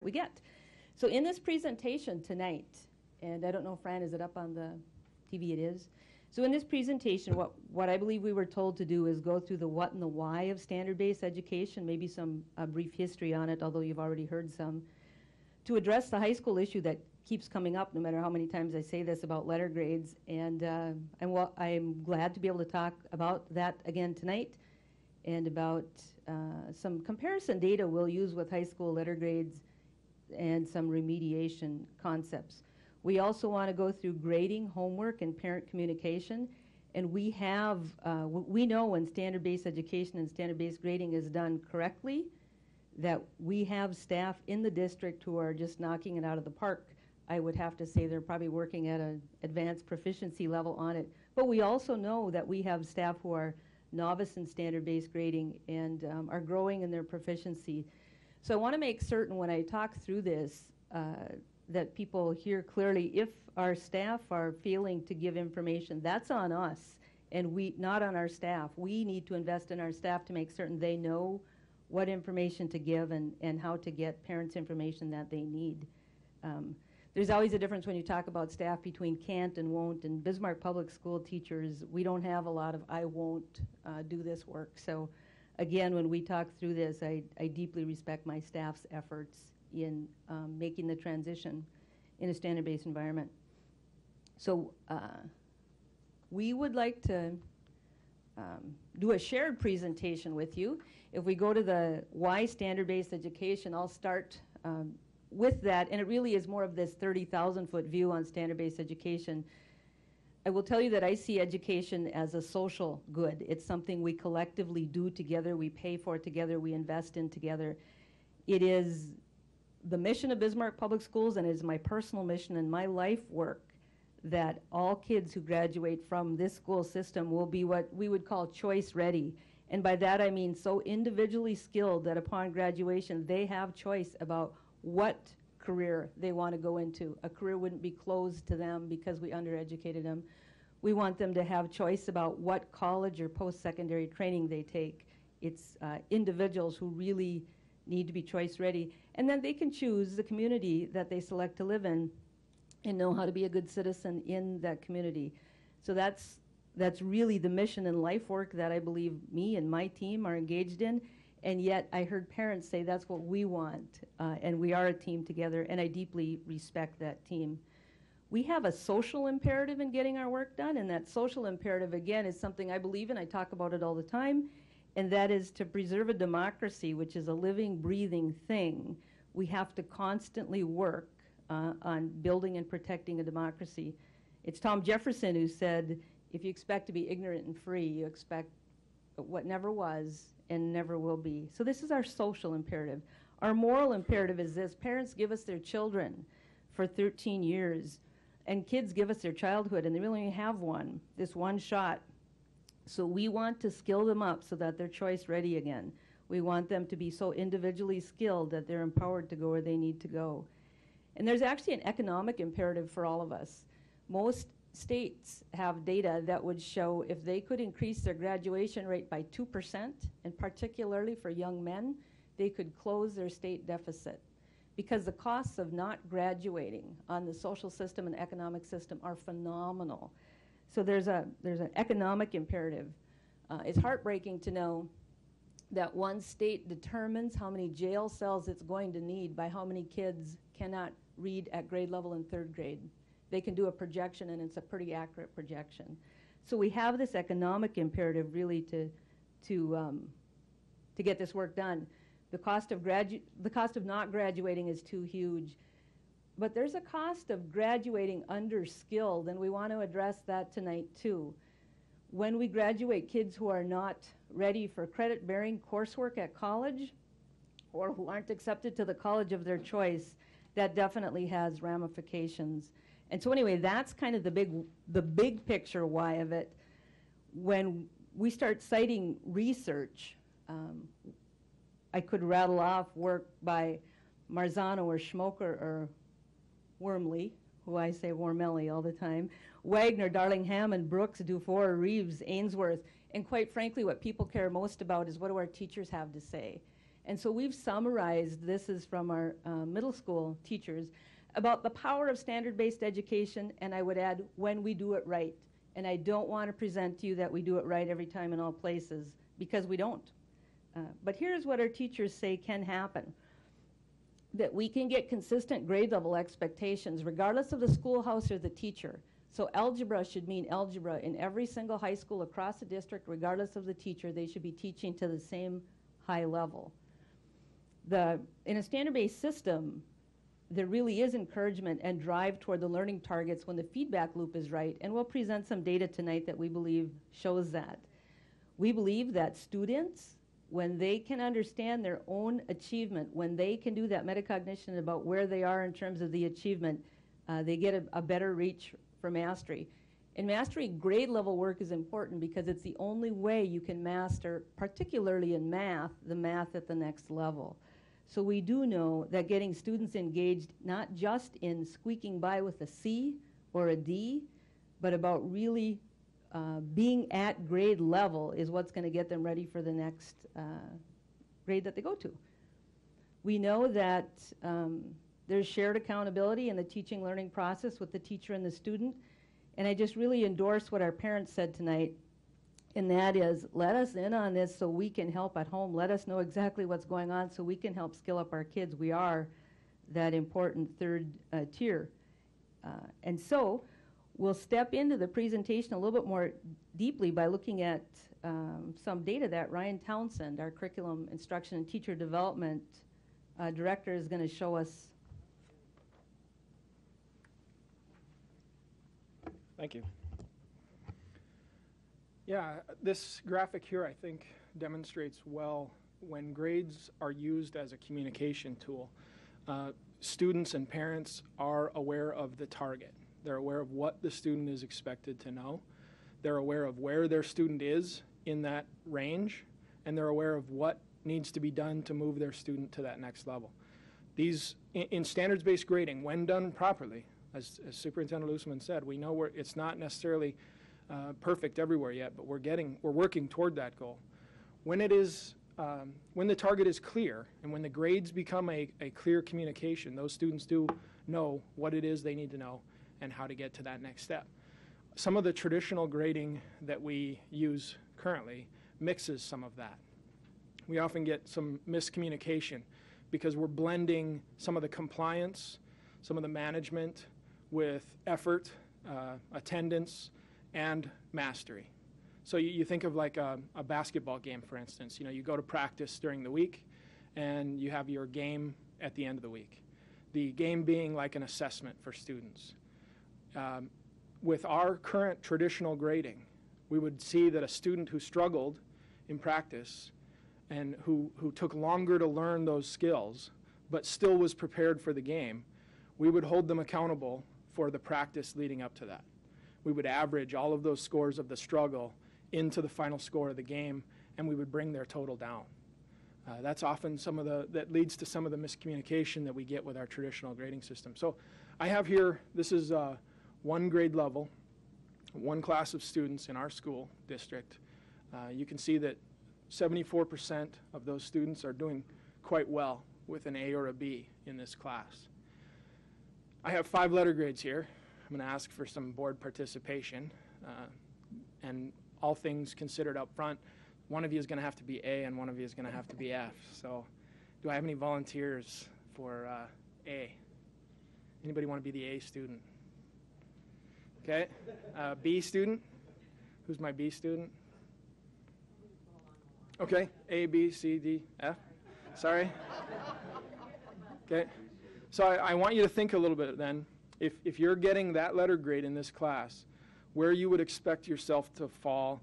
we get. So in this presentation tonight, and I don't know, Fran, is it up on the TV? It is. So in this presentation, what I believe we were told to do is go through the what and the why of standard-based education, maybe some brief history on it, although you've already heard some, to address the high school issue that keeps coming up no matter how many times I say this about letter grades. And I'm glad to be able to talk about that again tonight and about some comparison data we'll use with high school letter grades and some remediation concepts. We also want to go through grading, homework, and parent communication. And we know when standard-based education and standard-based grading is done correctly, that we have staff in the district who are just knocking it out of the park. I would have to say they're probably working at an advanced proficiency level on it. But we also know that we have staff who are novice in standard-based grading and are growing in their proficiency. So I want to make certain when I talk through this that people hear clearly. If our staff are failing to give information, that's on us, and not on our staff. We need to invest in our staff to make certain they know what information to give and how to get parents information that they need. There's always a difference when you talk about staff between can't and won't, and Bismarck Public School teachers, we don't have a lot of I won't do this work. So again, when we talk through this, I deeply respect my staff's efforts in making the transition in a standard-based environment. So we would like to do a shared presentation with you. If we go to the why standard-based education, I'll start with that, and it really is more of this 30,000-foot view on standard-based education. I will tell you that I see education as a social good. It's something we collectively do together, we pay for together, we invest in together. It is the mission of Bismarck Public Schools, and it is my personal mission and my life work, that all kids who graduate from this school system will be what we would call choice ready. And by that I mean so individually skilled that upon graduation they have choice about what career they want to go into. A career wouldn't be closed to them because we undereducated them. We want them to have choice about what college or post-secondary training they take. It's individuals who really need to be choice ready. And then they can choose the community that they select to live in and know how to be a good citizen in that community. So that's really the mission and life work that I believe me and my team are engaged in. And yet I heard parents say that's what we want, and we are a team together, and I deeply respect that team. We have a social imperative in getting our work done, and that social imperative, again, is something I believe in. I talk about it all the time, and that is to preserve a democracy, which is a living, breathing thing. We have to constantly work on building and protecting a democracy. It's Tom Jefferson who said, if you expect to be ignorant and free, you expect what never was and never will be. So this is our social imperative. Our moral imperative is this: parents give us their children for 13 years, and kids give us their childhood, and they really only have this one shot. So we want to skill them up so that they're choice ready again. We want them to be so individually skilled that they're empowered to go where they need to go. And there's actually an economic imperative for all of us. Most states have data that would show if they could increase their graduation rate by 2%, and particularly for young men, they could close their state deficit. Because the costs of not graduating on the social system and economic system are phenomenal. So there's an economic imperative. It's heartbreaking to know that one state determines how many jail cells it's going to need by how many kids cannot read at grade level in third grade. They can do a projection, and it's a pretty accurate projection. So we have this economic imperative really to get this work done. The cost of not graduating is too huge. But there's a cost of graduating underskilled, and we want to address that tonight too. When we graduate kids who are not ready for credit-bearing coursework at college, or who aren't accepted to the college of their choice, that definitely has ramifications. And so anyway, that's kind of the big picture why of it. When we start citing research, I could rattle off work by Marzano or Schmoker or Wormley, who I say Wormelli all the time, Wagner, Darling, Hammond, Brooks, Dufour, Reeves, Ainsworth, and quite frankly, what people care most about is what do our teachers have to say. And so we've summarized, this is from our middle school teachers, about the power of standard-based education, and I would add, when we do it right. And I don't want to present to you that we do it right every time in all places, because we don't. But here's what our teachers say can happen. That we can get consistent grade level expectations regardless of the schoolhouse or the teacher. So algebra should mean algebra in every single high school across the district, regardless of the teacher. They should be teaching to the same high level. In a standard-based system, there really is encouragement and drive toward the learning targets when the feedback loop is right, and we'll present some data tonight that we believe shows that. We believe that students, when they can understand their own achievement, when they can do that metacognition about where they are in terms of the achievement, they get a better reach for mastery. In mastery, grade level work is important because it's the only way you can master, particularly in math, the math at the next level. So we do know that getting students engaged not just in squeaking by with a C or a D, but about really being at grade level is what's going to get them ready for the next grade that they go to. We know that there's shared accountability in the teaching learning process with the teacher and the student, and I just really endorse what our parents said tonight, and that is, let us in on this so we can help at home. Let us know exactly what's going on so we can help skill up our kids. We are that important third tier. And so we'll step into the presentation a little bit more deeply by looking at some data that Ryan Townsend, our Curriculum Instruction and Teacher Development Director, is going to show us. Thank you. Yeah, this graphic here, I think, demonstrates well when grades are used as a communication tool. Students and parents are aware of the target. They're aware of what the student is expected to know. They're aware of where their student is in that range, and they're aware of what needs to be done to move their student to that next level. These, in standards-based grading, when done properly, as Superintendent Lusman said, we know it's not necessarily perfect everywhere yet, but we're working toward that goal. When the target is clear and when the grades become a clear communication, those students do know what it is they need to know and how to get to that next step. Some of the traditional grading that we use currently mixes some of that. We often get some miscommunication because we're blending some of the compliance, some of the management with effort, attendance, and mastery. So you think of like a basketball game, for instance. You know, you go to practice during the week and you have your game at the end of the week. The game being like an assessment for students. With our current traditional grading, we would see that a student who struggled in practice and who took longer to learn those skills but still was prepared for the game, we would hold them accountable for the practice leading up to that. We would average all of those scores of the struggle into the final score of the game, and we would bring their total down. That's often that leads to some of the miscommunication that we get with our traditional grading system. So I have here, this is one grade level, one class of students in our school district. You can see that 74% of those students are doing quite well with an A or a B in this class. I have 5 letter grades here. I'm going to ask for some board participation, and all things considered up front, one of you is going to have to be A and one of you is going to have to be F. So do I have any volunteers for A? Anybody want to be the A student? Okay. B student? Who's my B student? Okay. A, B, C, D, F. Sorry. Okay. So I want you to think a little bit then. If you're getting that letter grade in this class, where you would expect yourself to fall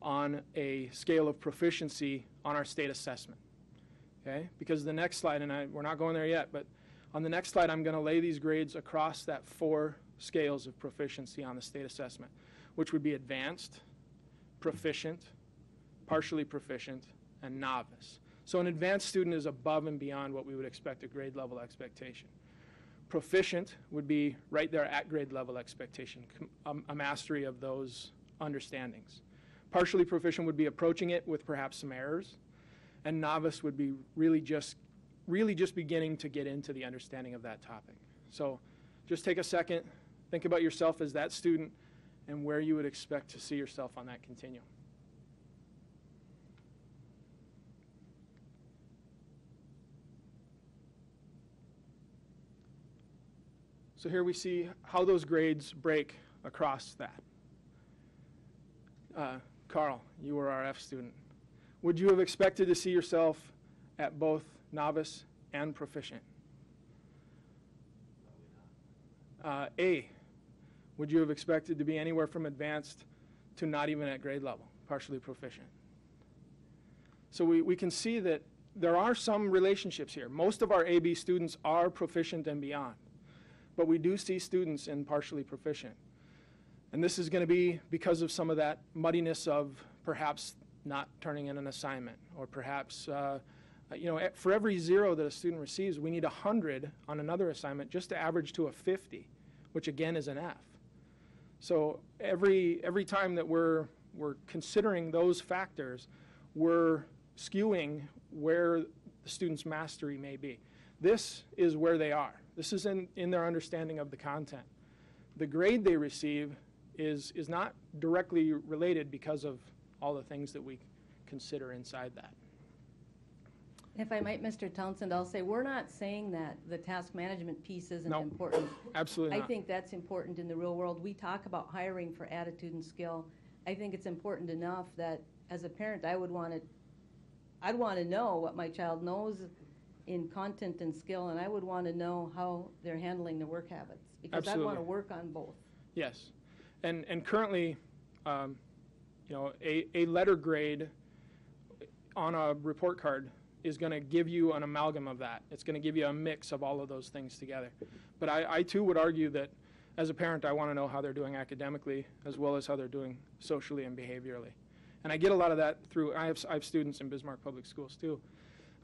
on a scale of proficiency on our state assessment, okay? Because the next slide, and we're not going there yet, but on the next slide I'm going to lay these grades across that 4 scales of proficiency on the state assessment, which would be advanced, proficient, partially proficient, and novice. So an advanced student is above and beyond what we would expect a grade level expectation. Proficient would be right there at grade level expectation, a mastery of those understandings. Partially proficient would be approaching it with perhaps some errors. and novice would be really just beginning to get into the understanding of that topic. So just take a second, think about yourself as that student and where you would expect to see yourself on that continuum. So here we see how those grades break across that. Carl, you were our F student. Would you have expected to see yourself at both novice and proficient? A, would you have expected to be anywhere from advanced to not even at grade level, partially proficient? So we can see that there are some relationships here. Most of our AB students are proficient and beyond, but we do see students in partially proficient. And this is going to be because of some of that muddiness of perhaps not turning in an assignment, or perhaps, for every 0 that a student receives, we need 100 on another assignment just to average to a 50, which again is an F. So every time that we're considering those factors, we're skewing where the student's mastery may be. This is where they are. This is in their understanding of the content. The grade they receive is not directly related because of all the things that we consider inside that. If I might, Mr. Townsend, I'll say we're not saying that the task management piece isn't No, important. absolutely not. I think that's important in the real world. We talk about hiring for attitude and skill. I think it's important enough that as a parent, I'd want to know what my child knows in content and skill, and I would want to know how they're handling their work habits, because Absolutely. I want to work on both. Yes, and currently, a letter grade on a report card is going to give you an amalgam of that. It's going to give you a mix of all of those things together. But I too would argue that as a parent, I want to know how they're doing academically as well as how they're doing socially and behaviorally. And I get a lot of that through, I have students in Bismarck Public Schools too.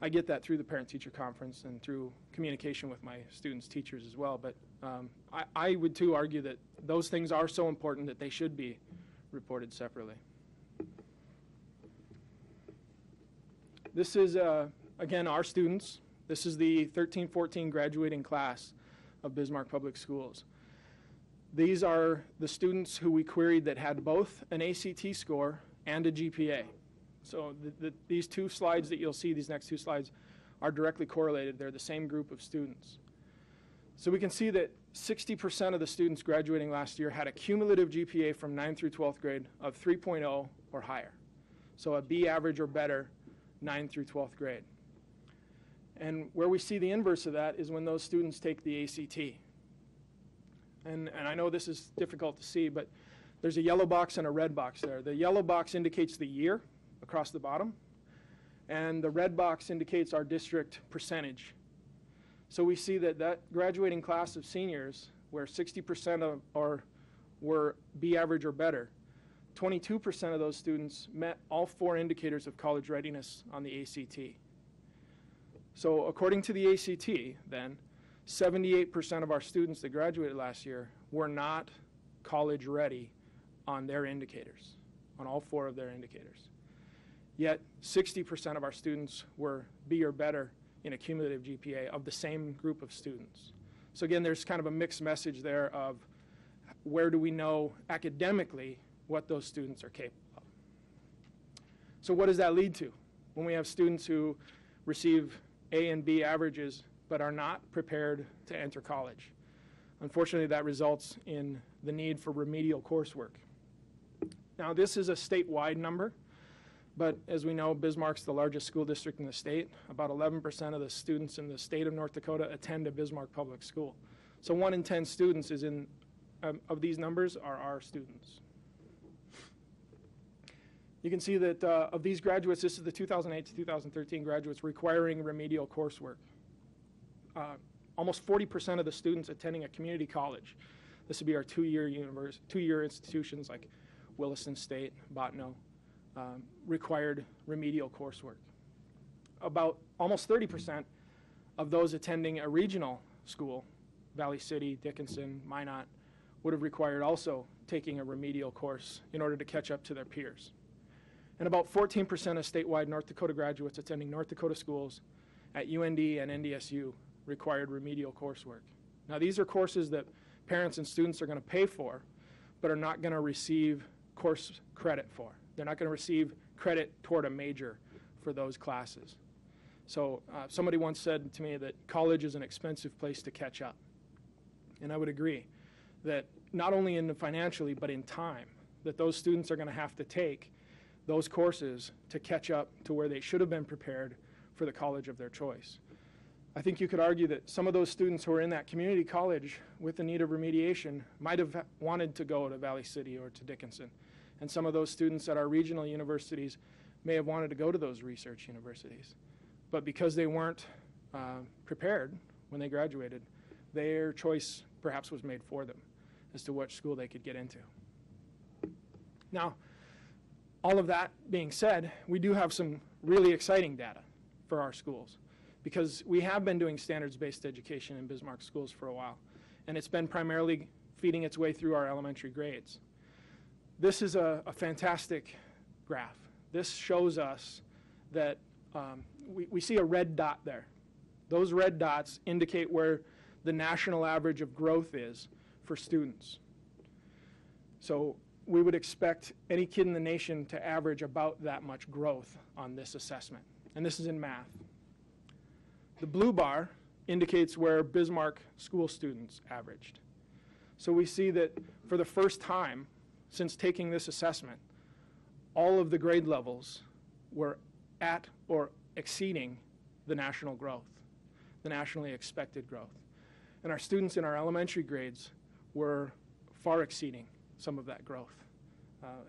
I get that through the parent-teacher conference and through communication with my students' teachers as well. But I would too argue that those things are so important that they should be reported separately. This is, again, our students. This is the 13-14 graduating class of Bismarck Public Schools. These are the students who we queried that had both an ACT score and a GPA. So these two slides that you'll see, these next two slides, are directly correlated. They're the same group of students. So we can see that 60% of the students graduating last year had a cumulative GPA from 9th through 12th grade of 3.0 or higher. So a B average or better, 9th through 12th grade. And where we see the inverse of that is when those students take the ACT. And I know this is difficult to see, but there's a yellow box and a red box there. The yellow box indicates the year across the bottom, and the red box indicates our district percentage. So we see that graduating class of seniors, where 60% were B average or better, 22% of those students met all 4 indicators of college readiness on the ACT. So according to the ACT, then, 78% of our students that graduated last year were not college ready on their indicators, on all 4 of their indicators. Yet 60% of our students were B or better in a cumulative GPA of the same group of students. So again, there's kind of a mixed message there of where do we know academically what those students are capable of. So what does that lead to? When we have students who receive A and B averages but are not prepared to enter college. Unfortunately, that results in the need for remedial coursework. Now, this is a statewide number, but as we know, Bismarck's the largest school district in the state. About 11% of the students in the state of North Dakota attend a Bismarck public school. So 1 in 10 students of these numbers are our students. You can see that of these graduates, this is the 2008 to 2013 graduates requiring remedial coursework. Almost 40% of the students attending a community college, this would be our two-year institutions like Williston State, Bottineau, required remedial coursework. About almost 30% of those attending a regional school, Valley City, Dickinson, Minot, would have required also taking a remedial course in order to catch up to their peers. and about 14% of statewide North Dakota graduates attending North Dakota schools at UND and NDSU required remedial coursework. Now, these are courses that parents and students are going to pay for, but are not going to receive course credit for. They're not going to receive credit toward a major for those classes. So somebody once said to me that college is an expensive place to catch up. And I would agree that not only in the financially, but in time, that those students are going to have to take those courses to catch up to where they should have been prepared for the college of their choice. I think you could argue that some of those students who are in that community college with the need of remediation might have wanted to go to Valley City or to Dickinson. And some of those students at our regional universities may have wanted to go to those research universities. But because they weren't prepared when they graduated, their choice perhaps was made for them as to which school they could get into. Now, all of that being said, we do have some really exciting data for our schools, because we have been doing standards-based education in Bismarck schools for a while, and it's been primarily feeding its way through our elementary grades. This is a fantastic graph. This shows us that we see a red dot there. Those red dots indicate where the national average of growth is for students. So we would expect any kid in the nation to average about that much growth on this assessment, and this is in math. The blue bar indicates where Bismarck school students averaged. So we see that for the first time since taking this assessment, all of the grade levels were at or exceeding the national growth, the nationally expected growth. And our students in our elementary grades were far exceeding some of that growth.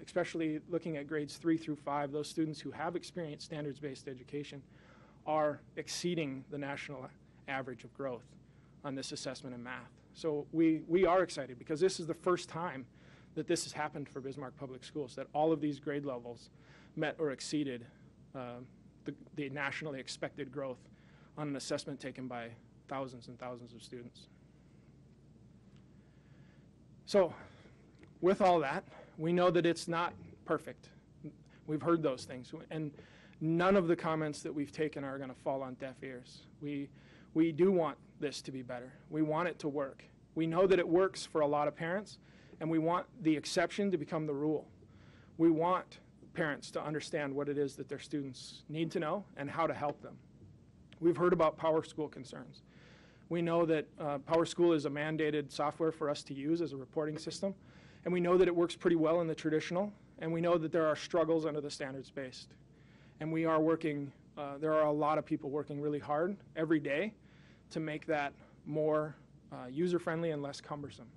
Especially looking at grades 3 through 5, those students who have experienced standards-based education are exceeding the national average of growth on this assessment in math. So we are excited, because this is the first time that this has happened for Bismarck Public Schools, that all of these grade levels met or exceeded the nationally expected growth on an assessment taken by thousands and thousands of students. So with all that, we know that it's not perfect. We've heard those things, and none of the comments that we've taken are going to fall on deaf ears. We do want this to be better. We want it to work. We know that it works for a lot of parents, and we want the exception to become the rule. We want parents to understand what it is that their students need to know and how to help them. We've heard about Power School concerns. We know that Power School is a mandated software for us to use as a reporting system, and we know that it works pretty well in the traditional, and we know that there are struggles under the standards-based. And we are working, there are a lot of people working really hard every day to make that more user-friendly and less cumbersome.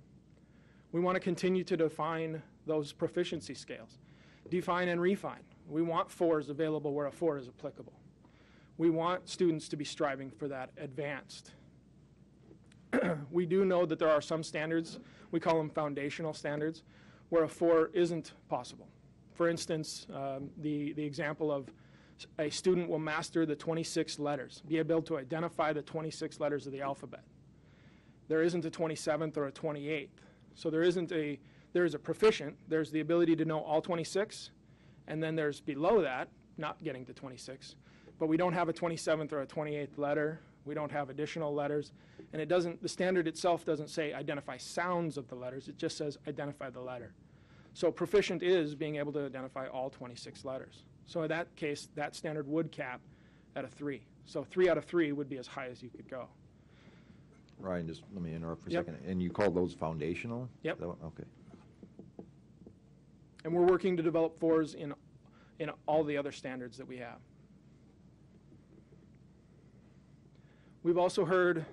We want to continue to define those proficiency scales, define and refine. We want 4s available where a 4 is applicable. We want students to be striving for that advanced. We do know that there are some standards, we call them foundational standards, where a 4 isn't possible. For instance, the example of a student will master the 26 letters, be able to identify the 26 letters of the alphabet. There isn't a 27th or a 28th. So there is a proficient, there's the ability to know all 26, and then there's below that, not getting to 26. But we don't have a 27th or a 28th letter. We don't have additional letters. And it doesn't, the standard itself doesn't say identify sounds of the letters. It just says identify the letter. So proficient is being able to identify all 26 letters. So in that case, that standard would cap at a 3. So 3 out of 3 would be as high as you could go. Ryan, just let me interrupt for a Yep. second. And you call those foundational? Yep. Okay. And we're working to develop 4s in all the other standards that we have. We've also heard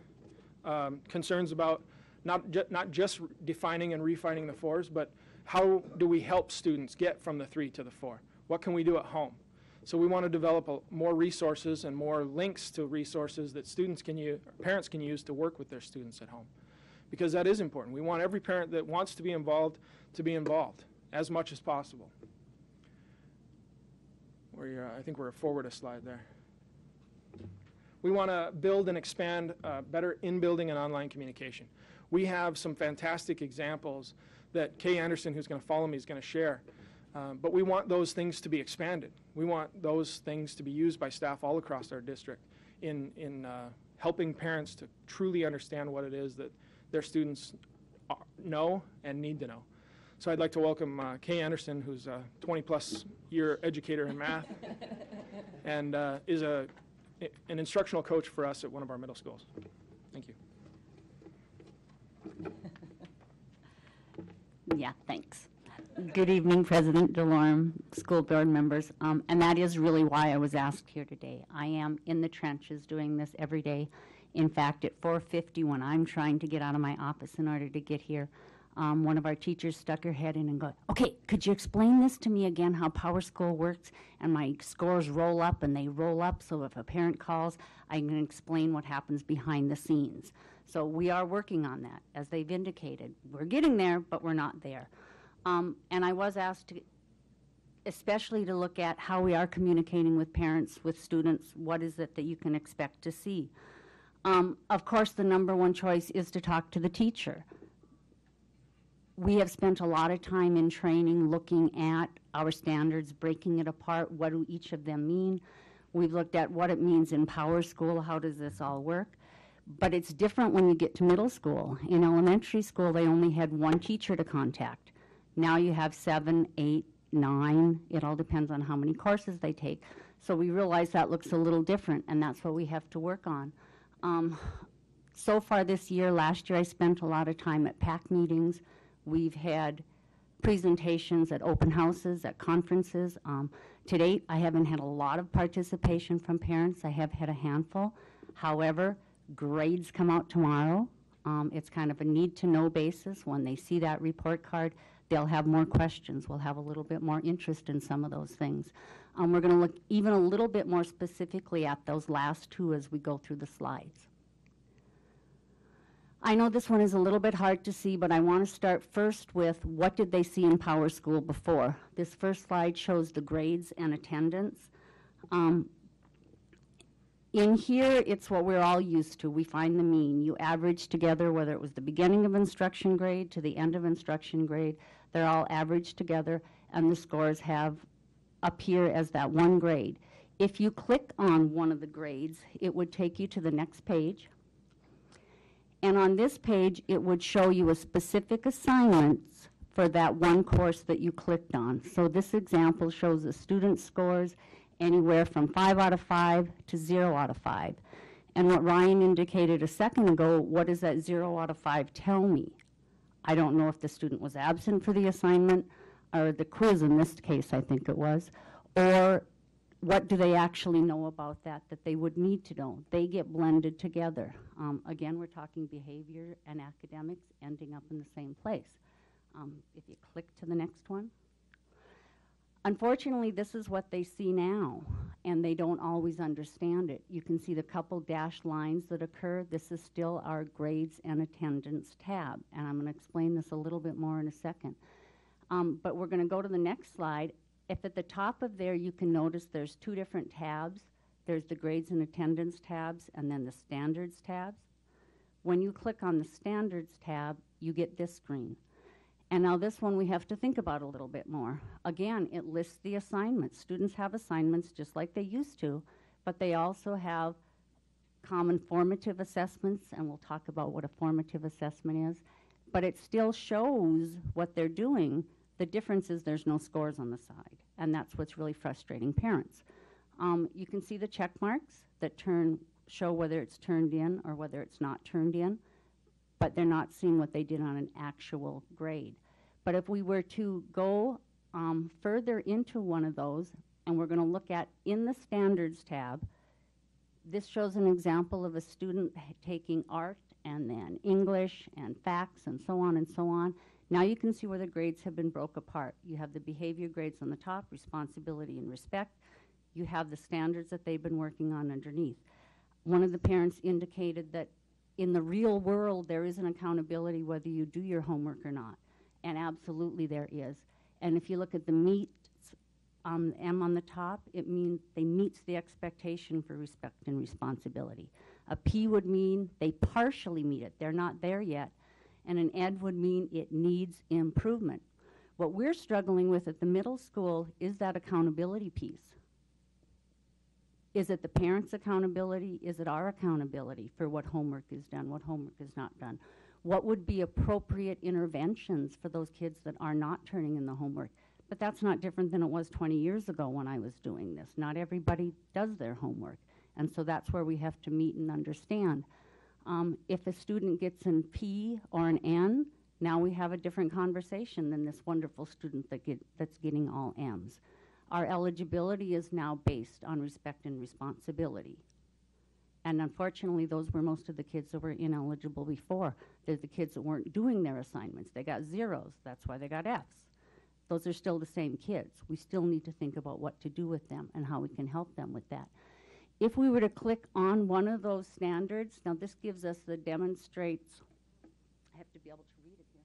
concerns about not just defining and refining the 4s, but how do we help students get from the 3 to the 4? What can we do at home? So we want to develop more resources and more links to resources that students can use, parents can use to work with their students at home, because that is important. We want every parent that wants to be involved as much as possible. I think we're forward a slide there. We want to build and expand better in-building and online communication. We have some fantastic examples that Kay Anderson, who's going to follow me, is going to share But we want those things to be expanded. We want those things to be used by staff all across our district in helping parents to truly understand what it is that their students know and need to know. So I'd like to welcome Kay Anderson, who's a 20-plus year educator in math and is an instructional coach for us at one of our middle schools. Thank you. Yeah, thanks. Good evening, President DeLorme, school board members, and that is really why I was asked here today. I am in the trenches doing this every day. In fact, at 4:50, when I'm trying to get out of my office in order to get here, one of our teachers stuck her head in and go, okay, could you explain this to me again, how Power School works? And my scores roll up and they roll up, so if a parent calls, I can explain what happens behind the scenes. So we are working on that, as they've indicated. We're getting there, but we're not there. And I was asked to, especially to look at how we are communicating with parents, with students, what is it that you can expect to see. Of course, the number one choice is to talk to the teacher. We have spent a lot of time in training looking at our standards, breaking it apart, what do each of them mean. We've looked at what it means in Power School, how does this all work. But it's different when you get to middle school. In elementary school, they only had one teacher to contact. Now you have 7, 8, 9. It all depends on how many courses they take. So we realize that looks a little different, and that's what we have to work on. So far this year, last year I spent a lot of time at PAC meetings. We've had presentations at open houses, at conferences. To date, I haven't had a lot of participation from parents. I have had a handful. However, grades come out tomorrow. It's kind of a need-to-know basis. When they see that report card, they'll have more questions. We'll have a little bit more interest in some of those things. We're going to look even a little bit more specifically at those last two as we go through the slides. I know this one is a little bit hard to see, but I want to start first with what did they see in Power School before. This first slide shows the grades and attendance. In here, it's what we're all used to. We find the mean. You average together, whether it was the beginning of instruction grade to the end of instruction grade, they're all averaged together, and the scores have appear as that one grade. If you click on one of the grades, it would take you to the next page. And on this page, it would show you a specific assignments for that one course that you clicked on. So this example shows the student scores anywhere from 5 out of 5 to 0 out of 5. And what Ryan indicated a second ago, what does that 0 out of 5 tell me? I don't know if the student was absent for the assignment, or the quiz in this case, I think it was, or what do they actually know about that they would need to know? They get blended together. Again, we're talking behavior and academics ending up in the same place. If you click to the next one. Unfortunately, this is what they see now, and they don't always understand it. You can see the couple dashed lines that occur. This is still our grades and attendance tab, and I'm going to explain this a little bit more in a second. But we're going to go to the next slide. If at the top of there you can notice there's two different tabs. There's the grades and attendance tabs and then the standards tabs. When you click on the standards tab, you get this screen. And now this one we have to think about a little bit more. Again, it lists the assignments. Students have assignments just like they used to, but they also have common formative assessments, and we'll talk about what a formative assessment is. But it still shows what they're doing. The difference is there's no scores on the side, and that's what's really frustrating parents. You can see the check marks that show whether it's turned in or whether it's not turned in, but they're not seeing what they did on an actual grade. But if we were to go further into one of those, and we're going to look at in the standards tab, this shows an example of a student taking art and then English and facts and so on and so on. Now you can see where the grades have been broke apart. You have the behavior grades on the top, responsibility and respect. You have the standards that they've been working on underneath. One of the parents indicated that in the real world, there is an accountability whether you do your homework or not. And absolutely there is. And if you look at the meets, M on the top, it means they meets the expectation for respect and responsibility. A P would mean they partially meet it. They're not there yet. And an ED would mean it needs improvement. What we're struggling with at the middle school is that accountability piece. Is it the parents' accountability? Is it our accountability for what homework is done, what homework is not done? What would be appropriate interventions for those kids that are not turning in the homework? But that's not different than it was 20 years ago when I was doing this. Not everybody does their homework. And so that's where we have to meet and understand. If a student gets an P or an N, now we have a different conversation than this wonderful student that's getting all M's. Our eligibility is now based on respect and responsibility. And unfortunately, those were most of the kids that were ineligible before. They're the kids that weren't doing their assignments. They got zeros. That's why they got Fs. Those are still the same kids. We still need to think about what to do with them and how we can help them with that. If we were to click on one of those standards, now this gives us the demonstrates, I have to be able to read it here.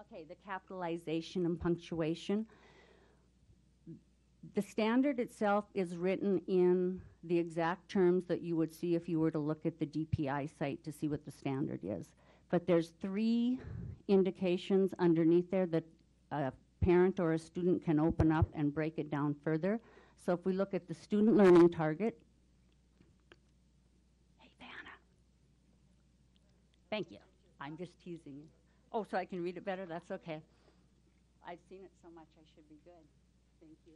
Okay, the capitalization and punctuation. The standard itself is written in the exact terms that you would see if you were to look at the DPI site to see what the standard is. But there's 3 indications underneath there that a parent or a student can open up and break it down further. So if we look at the student learning target, hey, Vanna. Thank you. I'm just teasing you. Oh, so I can read it better? That's okay. I've seen it so much, I should be good. Thank you.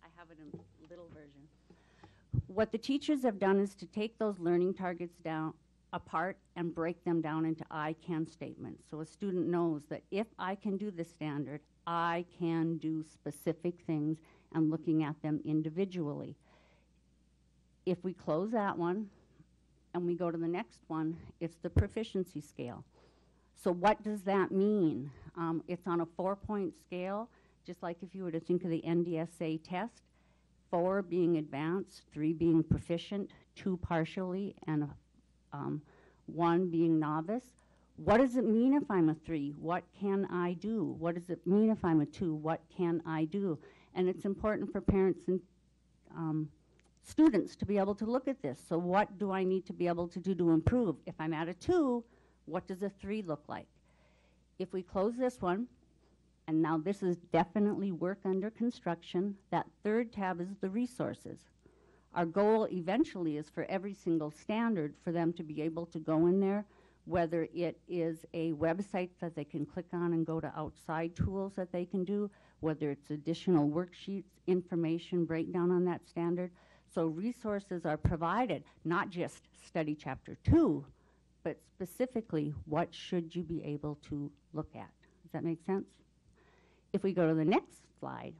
I have it in little version. What the teachers have done is to take those learning targets down apart and break them down into I can statements. So a student knows that if I can do this standard, I can do specific things, and looking at them individually. If we close that one and we go to the next one, it's the proficiency scale. So what does that mean? It's on a 4-point scale, just like if you were to think of the NDSA test, 4 being advanced, 3 being proficient, 2 partially, and 1 being novice. What does it mean if I'm a 3? What can I do? What does it mean if I'm a 2? What can I do? And it's important for parents and students to be able to look at this. So what do I need to be able to do to improve? If I'm at a 2, what does a 3 look like? If we close this one, and now this is definitely work under construction, that 3rd tab is the resources. Our goal eventually is for every single standard for them to be able to go in there, whether it is a website that they can click on and go to outside tools that they can do, whether it's additional worksheets, information, breakdown on that standard. So resources are provided, not just study chapter 2, but specifically what should you be able to look at. Does that make sense? If we go to the next slide,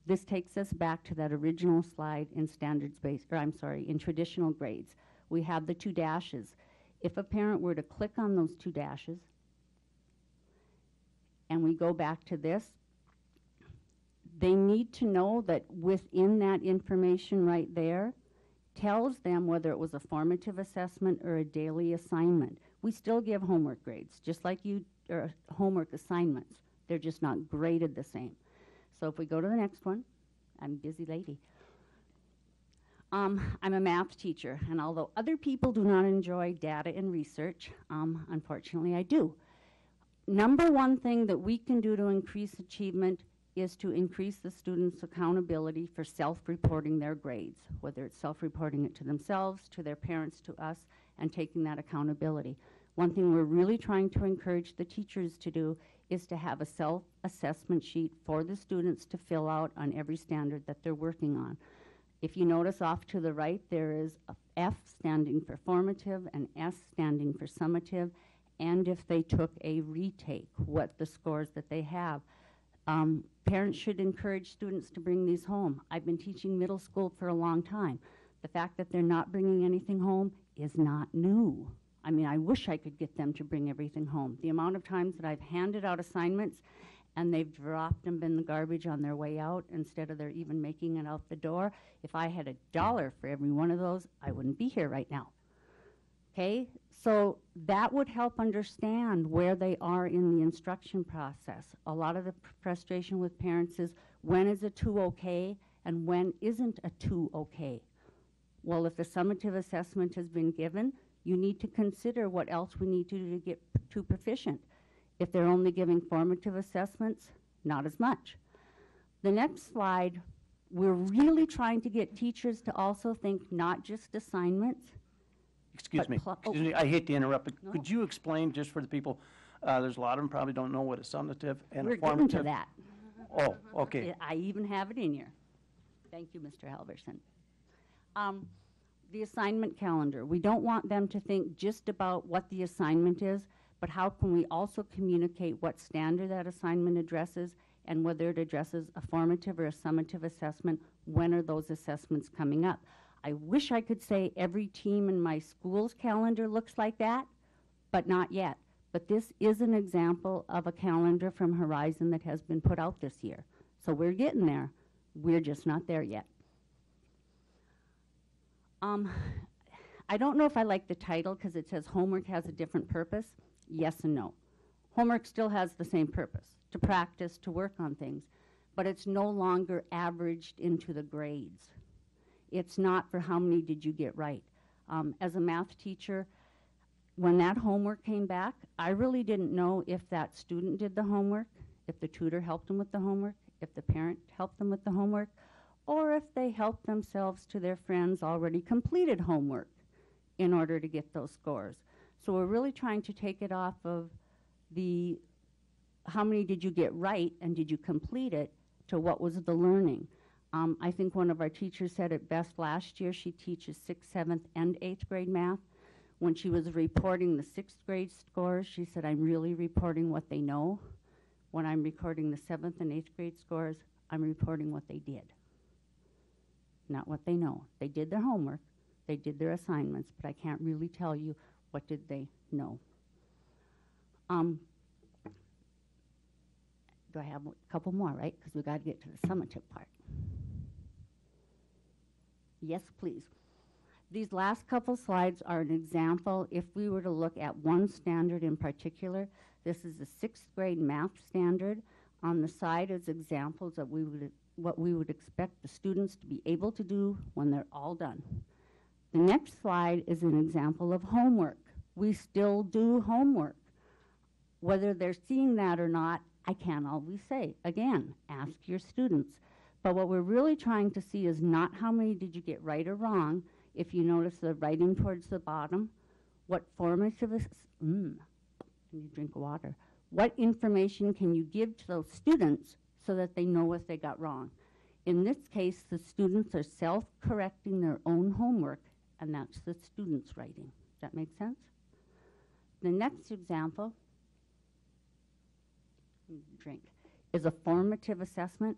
this takes us back to that original slide in standards-based, or I'm sorry, in traditional grades. We have the 2 dashes. If a parent were to click on those 2 dashes, and we go back to this, they need to know that within that information right there tells them whether it was a formative assessment or a daily assignment. We still give homework grades, just like you, or homework assignments. They're just not graded the same. So if we go to the next one, I'm a busy lady. I'm a math teacher, and although other people do not enjoy data and research, unfortunately I do. Number 1 thing that we can do to increase achievement is to increase the students' accountability for self-reporting their grades, whether it's self-reporting it to themselves, to their parents, to us, and taking that accountability. One thing we're really trying to encourage the teachers to do is to have a self-assessment sheet for the students to fill out on every standard that they're working on. If you notice off to the right, there is a F standing for formative, an S standing for summative, and if they took a retake, what the scores that they have. Parents should encourage students to bring these home. I've been teaching middle school for a long time. The fact that they're not bringing anything home is not new. I mean, I wish I could get them to bring everything home. The amount of times that I've handed out assignments and they've dropped them in the garbage on their way out instead of they're even making it out the door. If I had $1 for every one of those, I wouldn't be here right now. Okay, so that would help understand where they are in the instruction process. A lot of the frustration with parents is, when is a 2 okay and when isn't a 2 okay? Well, if the summative assessment has been given, you need to consider what else we need to do to get to proficient. If they're only giving formative assessments, not as much. The next slide, we're really trying to get teachers to also think not just assignments. Excuse me, But excuse me, I hate to interrupt, but No. could you explain, just for the people, there's a lot of them probably don't know what a summative and We're a getting to formative. that. Oh, okay. I even have it in here. Thank you, Mr. Halverson. The assignment calendar. We don't want them to think just about what the assignment is, but how can we also communicate what standard that assignment addresses and whether it addresses a formative or a summative assessment. When are those assessments coming up? I wish I could say every team in my school's calendar looks like that, but not yet. But this is an example of a calendar from Horizon that has been put out this year. So we're getting there. We're just not there yet. I don't know if I like the title because it says homework has a different purpose. Yes and no. Homework still has the same purpose, to practice, to work on things, but it's no longer averaged into the grades. It's not for how many did you get right. As a math teacher, when that homework came back, I really didn't know if that student did the homework, if the tutor helped them with the homework, if the parent helped them with the homework, or if they helped themselves to their friends' already completed homework in order to get those scores. So we're really trying to take it off of the how many did you get right and did you complete it to what was the learning. I think one of our teachers said it best last year. She teaches 6th, 7th, and 8th grade math. When she was reporting the 6th grade scores, she said, I'm really reporting what they know. When I'm recording the 7th and 8th grade scores, I'm reporting what they did, not what they know. They did their homework, they did their assignments, but I can't really tell you what did they know. Do I have a couple more, right? Because we got to get to the summative part. Yes, please. These last couple slides are an example. If we were to look at one standard in particular, this is the 6th grade math standard. On the side is examples of what we would expect the students to be able to do when they're all done. The next slide is an example of homework. We still do homework. Whether they're seeing that or not, I can't always say. Again, ask your students. But what we're really trying to see is not how many did you get right or wrong. If you notice the writing towards the bottom, what formative, can you drink water? What information can you give to those students so that they know what they got wrong? In this case, the students are self-correcting their own homework, and that's the students' writing. Does that make sense? The next example, drink, is a formative assessment.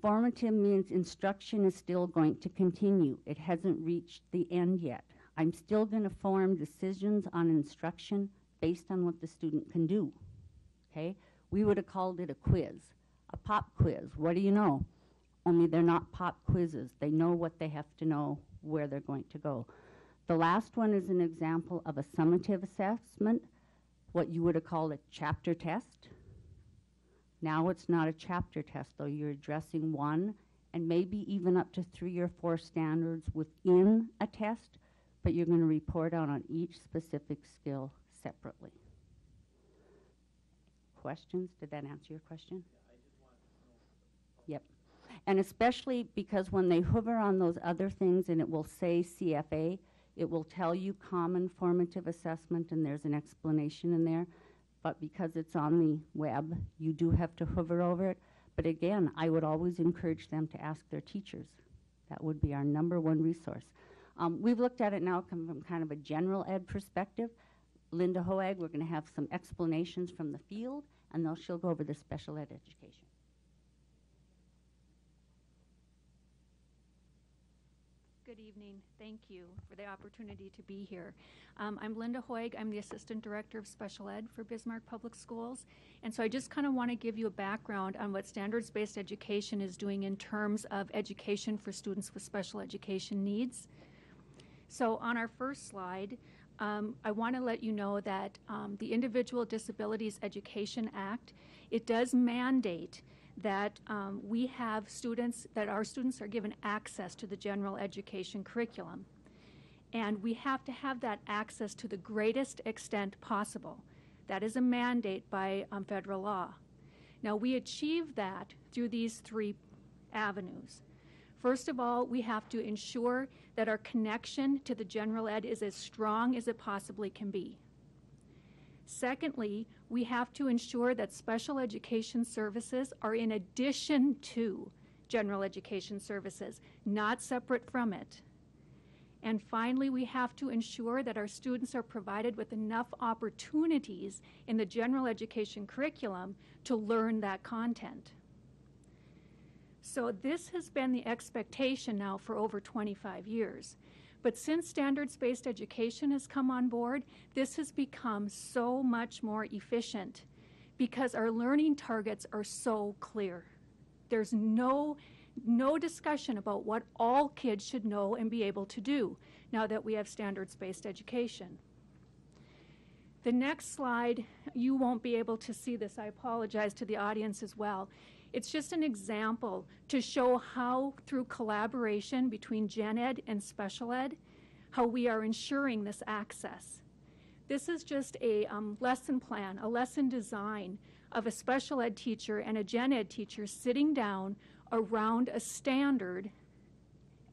Formative means instruction is still going to continue. It hasn't reached the end yet. I'm still going to form decisions on instruction based on what the student can do. Okay? We would have called it a quiz, a pop quiz. What do you know? Only they're not pop quizzes. They know what they have to know, where they're going to go. The last one is an example of a summative assessment, what you would have called a chapter test. Now it's not a chapter test, though. You're addressing one and maybe even up to 3 or 4 standards within a test, but you're going to report out on each specific skill separately. Questions? Did that answer your question? Yeah, I just want to know. Yep. And especially because when they hover on those other things and it will say CFA, it will tell you common formative assessment and there's an explanation in there. But because it's on the web, you do have to hover over it. But again, I would always encourage them to ask their teachers. That would be our #1 resource. We've looked at it now from kind of a general ed perspective. Linda Hoag, we're going to have some explanations from the field, and then she'll go over the special ed education. Good evening. Thank you for the opportunity to be here. I'm Linda Hoig. I'm the Assistant Director of Special Ed for Bismarck Public Schools. And so I just kind of want to give you a background on what standards-based education is doing in terms of education for students with special education needs. So on our first slide, I want to let you know that the Individual Disabilities Education Act, it does mandate that we have students, that our students are given access to the general education curriculum. And we have to have that access to the greatest extent possible. That is a mandate by federal law. Now, we achieve that through these three avenues. First of all, we have to ensure that our connection to the general ed is as strong as it possibly can be. Secondly, we have to ensure that special education services are in addition to general education services, not separate from it. And finally, we have to ensure that our students are provided with enough opportunities in the general education curriculum to learn that content. So this has been the expectation now for over 25 years. But since standards-based education has come on board, this has become so much more efficient because our learning targets are so clear. There's no discussion about what all kids should know and be able to do now that we have standards-based education. The next slide, you won't be able to see this. I apologize to the audience as well. It's just an example to show how, through collaboration between gen ed and special ed, how we are ensuring this access. This is just a lesson plan, a lesson design of a special ed teacher and a gen ed teacher sitting down around a standard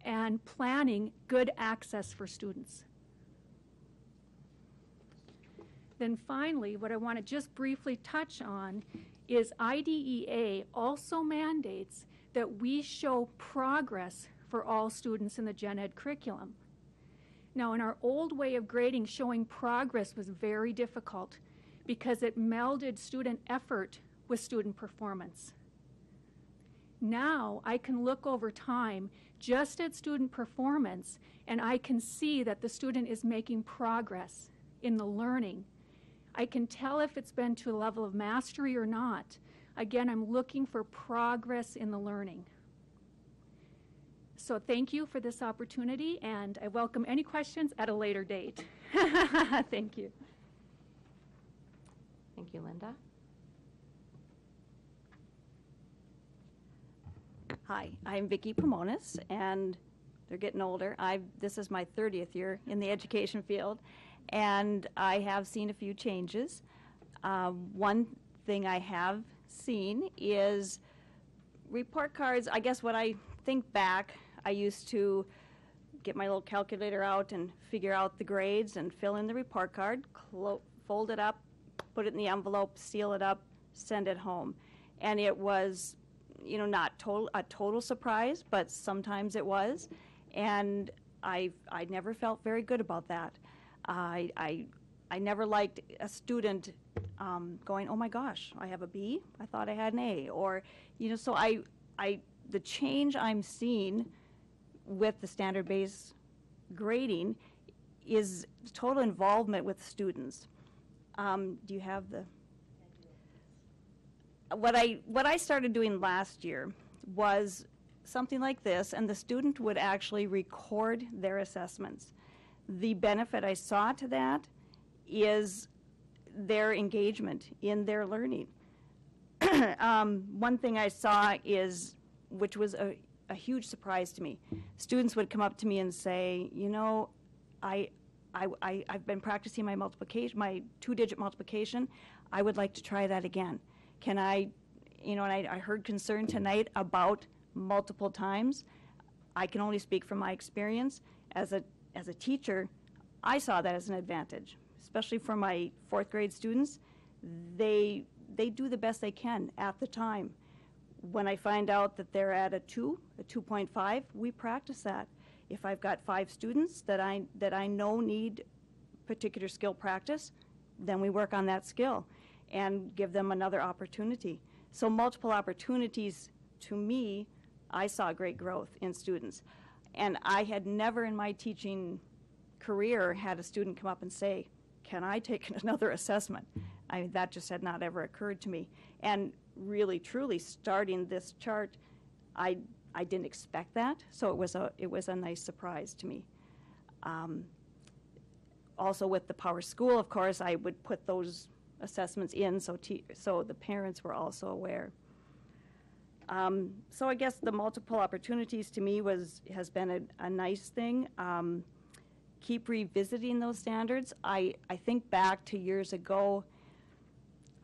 and planning good access for students. Then finally, what I want to just briefly touch on is IDEA also mandates that we show progress for all students in the gen ed curriculum. Now, in our old way of grading, showing progress was very difficult because it melded student effort with student performance. Now, I can look over time just at student performance, and I can see that the student is making progress in the learning. I can tell if it's been to a level of mastery or not. Again, I'm looking for progress in the learning. So thank you for this opportunity, and I welcome any questions at a later date. Thank you. Thank you, Linda. Hi, I'm Vicki Pomonis, and they're getting older. This is my 30th year in the education field, and I have seen a few changes. One thing I have seen is report cards. I guess when I think back, I used to get my little calculator out and figure out the grades and fill in the report card, fold it up, put it in the envelope, seal it up, send it home. And it was, not a total surprise, but sometimes it was. And I never felt very good about that. I never liked a student going, oh my gosh, I have a B, I thought I had an A. Or, so the change I'm seeing with the standard-based grading is total involvement with students. Do you have the? What I started doing last year was something like this, and the student would actually record their assessments. The benefit I saw to that is their engagement in their learning. One thing I saw is, which was a huge surprise to me, students would come up to me and say, I've been practicing my multiplication, my two-digit multiplication. I would like to try that again. Can I, and I heard concern tonight about multiple times. I can only speak from my experience. As a teacher, I saw that as an advantage, especially for my fourth grade students. They do the best they can at the time. When I find out that they're at a 2.5, we practice that. If I've got 5 students that I know need particular skill practice, then we work on that skill and give them another opportunity. So multiple opportunities, to me, I saw great growth in students. And I had never in my teaching career had a student come up and say, can I take another assessment? That just had not ever occurred to me. And really, truly, starting this chart, I didn't expect that, so it was a nice surprise to me. Also with the Power School, of course, I would put those assessments in so the parents were also aware. So I guess the multiple opportunities to me has been a nice thing. Keep revisiting those standards. I think back to years ago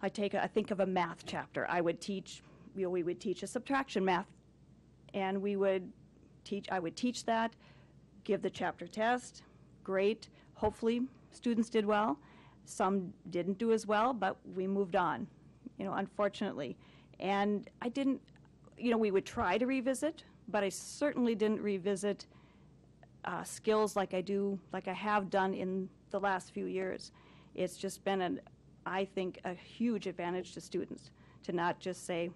I think of a math chapter. I would teach, we would teach a subtraction math, and I would teach that, give the chapter test, great. Hopefully, students did well. Some didn't do as well, but we moved on, unfortunately. And I didn't, we would try to revisit, but I certainly didn't revisit skills like I have done in the last few years. It's just been I think, a huge advantage to students to not just say,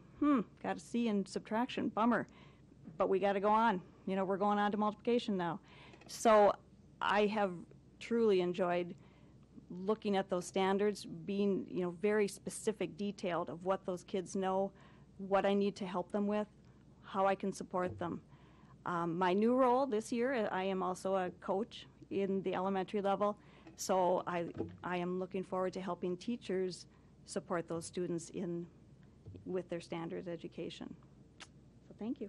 got a C in subtraction, bummer, but we got to go on. We're going on to multiplication now. So I have truly enjoyed looking at those standards, being, very specific, detailed of what those kids know, what I need to help them with, how I can support them. My new role this year, I am also a coach in the elementary level, so I am looking forward to helping teachers support those students with their standards education. So thank you.